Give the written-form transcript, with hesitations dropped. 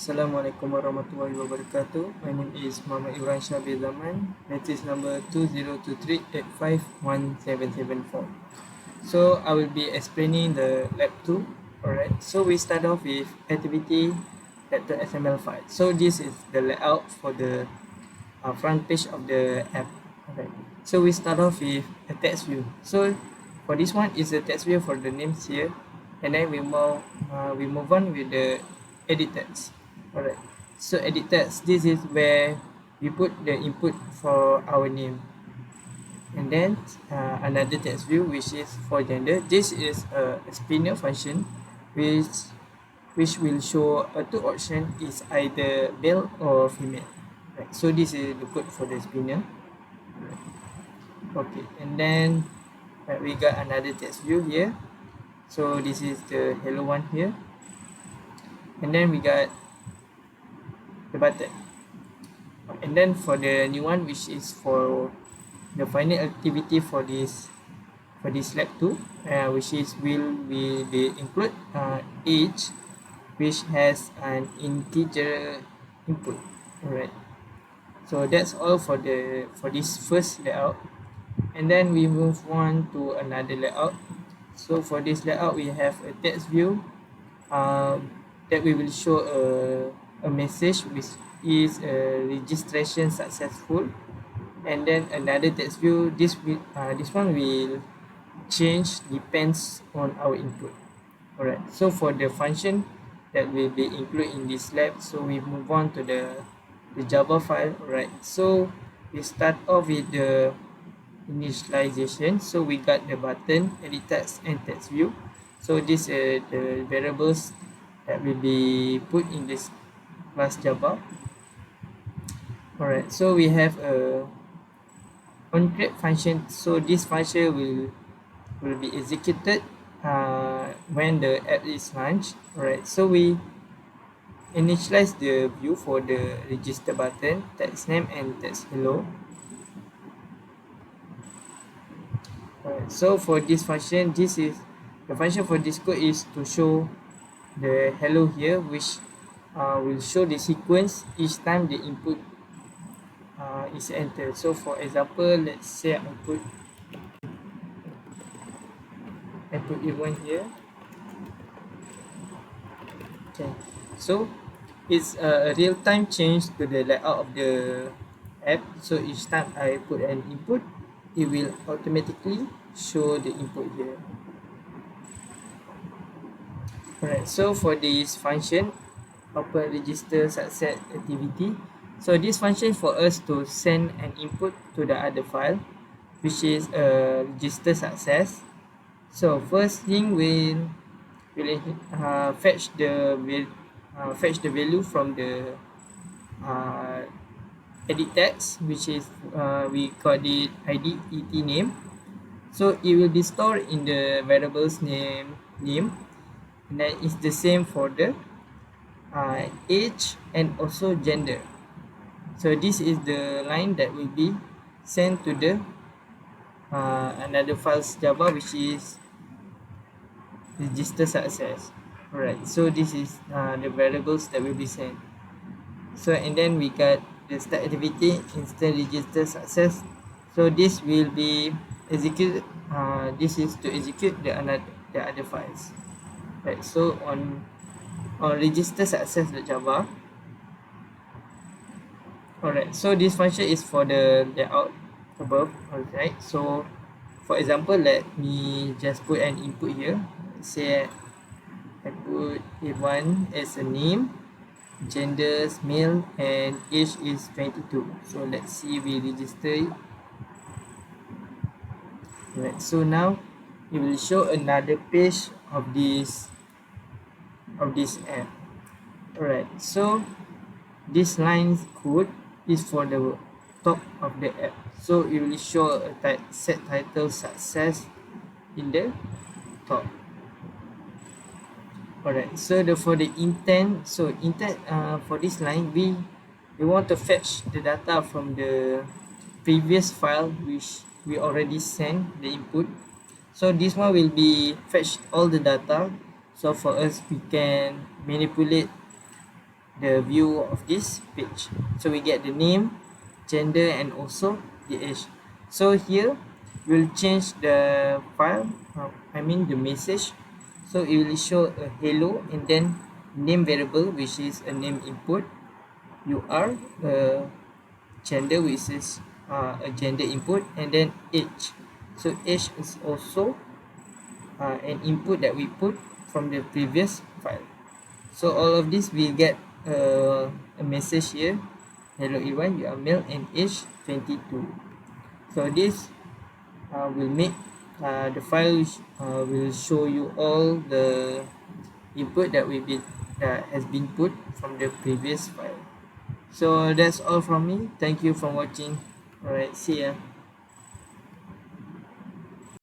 Assalamualaikum warahmatullahi wabarakatuh. My name is Muhammad Ibrahim Syabir Zaman. Matrix number 2023851774. So I will be explaining the lab 2. Alright. So we start off with activity.html file. So this is the layout for the front page of the app. Alright. So we start off with a text view. So for this one is a text view for the names here, and then we move on with the edit text. Alright, so edit text, this is where we put the input for our name, and then another text view which is for gender. This is a spinner function which will show two option is either male or female. Right, so this is the code for the spinner. Okay, and then we got another text view here. So this is the hello one here, and then we got the button, and then for the new one which is for the final activity for this lab 2, which is will be include age, which has an integer input. Alright, so that's all for this first layout, and then we move on to another layout. So for this layout we have a text view that we will show a message which is registration successful, and then another text view. This one will change depends on our input. Alright, so for the function that will be included in this lab, so we move on to the Java file. Alright, so we start off with the initialization. So we got the button, edit text, and text view. So these are the variables that will be put in this class Java. Alright, so we have a onCreate function. So this function will be executed when the app is launched. Alright, so we initialize the view for the register button, text name, and text hello. Alright, so for this function, this is the function for this code is to show the hello here, which will show the sequence each time the input is entered. So for example, let's say I put E1 here. Okay, so it's a real-time change to the layout of the app. So each time I put an input, it will automatically show the input here. Alright, so for this function, open register success activity. So this function for us to send an input to the other file, which is register success. So first thing will fetch the value from the edit text, which is we call it id et name. So it will be stored in the variables name, and then it's the same for the age and also gender. So this is the line that will be sent to the another files Java, which is register success. Alright, so this is the variables that will be sent. So and then we got the start activity, instant register success. So this will be executed. This is to execute the other files. Right, so on register success.java. Alright, so this function is for the layout above. Alright, so for example, let me just put an input here. Let's say I put A1 as a name, gender is male, and age is 22. So let's see, we register it. Right, so now it will show another page of this app. Alright, so this line code is for the top of the app. So it will show a set title success in the top. Alright, so for the intent, for this line, we want to fetch the data from the previous file which we already sent the input. So this one will be fetch all the data. So for us, we can manipulate the view of this page. So we get the name, gender, and also the age. So here we'll change the file, the message. So it will show a hello and then name variable, which is a name input. You are gender, which is a gender input, and then age. So age is also an input that we put from the previous file. So all of this we get a message here. Hello Iwan, you are male and age 22. So this will make the file will show you all the input that has been put from the previous file. So that's all from me. Thank you for watching. Alright, see ya.